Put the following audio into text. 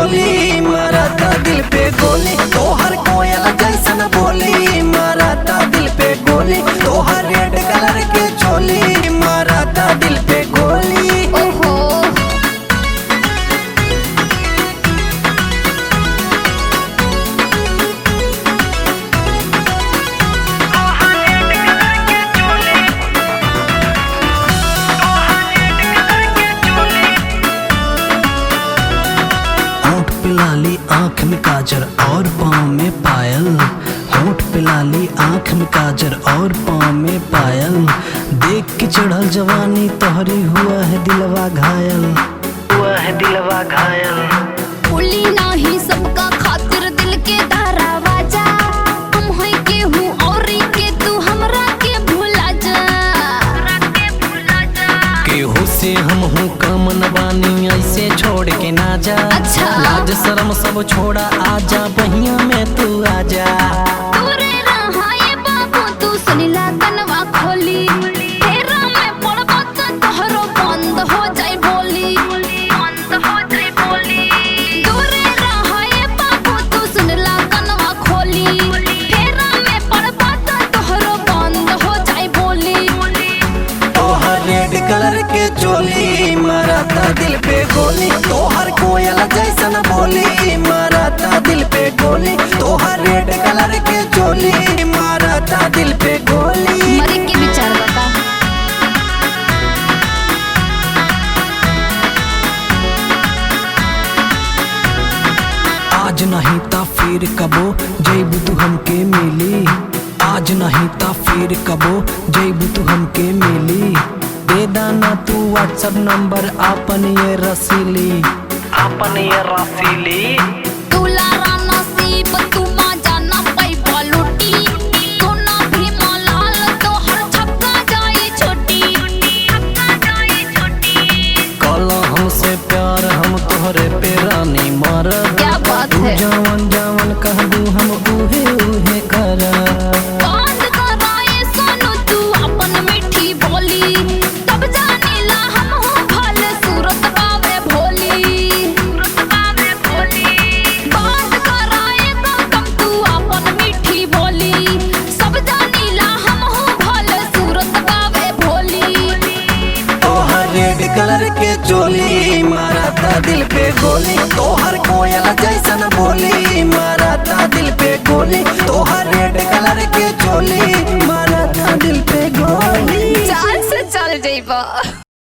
चोली मारता दिल पे गोली, तोहर कोयल जैसन बोली मारता दिल पे गोली, तोहर रेड कलर के चोली मारता दिल पे गोली। ओहो होंठ पे लाली आँख में काजर और पाँव में पायल, होंठ पे लाली आँख में काजर और पाँव में पायल, देख के चढ़ल जवानी तोहरी हुआ है दिलवा घायल, हुआ है दिलवा घायल। पुली नाही सबका खातिर दिल के दरवाजा, हम होई के हूँ और के तू हमरा के भुला जा, केहू से हम हूँ कम न बानी ऐसे छोड़ के ना जा, अच्छा। लाज शर्म सब छोड़ा आजा बहिया में तू आजा। दूरे रहा ये बाबू तू सुनिला कनवा खोली, तेरा में पड़बा तो तोहरो बंद हो जाए बोली, बंद हो जाए बोली। दूरे रहा ये बाबू तू सुनिला कनवा खोली, तेरा में पड़बा तो तोहरो बंद हो जाए बोली। तोहर रेड कलर के चोली मारता दिल पे गोली, तोहर कोयल जैसन बोली मारता दिल पे गोली, तोहर रेड कलर के चोली मारता दिल पे गोली। मरे के विचार बता आज नहीं ता फिर कबो जैबू तू हमके मिली, आज नहीं ता फिर कबो जैबू तू हमके मिली, दे दाना तू व्हाट्सएप नंबर आपन ये रसीली, आपन ये रसीली। तुलारा नसीब तू मा जाना पैबा लूटी, तू ना भी मलाल तो हर छक्का जाए छोटी, छक्का जाए छोटी। कल हमसे प्यार हम तोहरे पे रानी मर, क्या बात तू है। जवन जवन कह दू हम उहे उहे कर। बांध कराए सोनू तू अपन मीठी बोली, तब जानीला हम हो भल सूरत बावे भोली, सूरत बावे भोली। बांध कराए गौतम तू अपन मीठी बोली, सब जानीला हम हो भल सूरत बावे भोली। तोहर रेड कलर के चोली मारता दिल पे गोली, तोहर कोयल जैसन बोली मारता दिल पे गोली, तोहर रेड कलर के चोली मारता दिल पे गोली। चाल से चल जाइबा।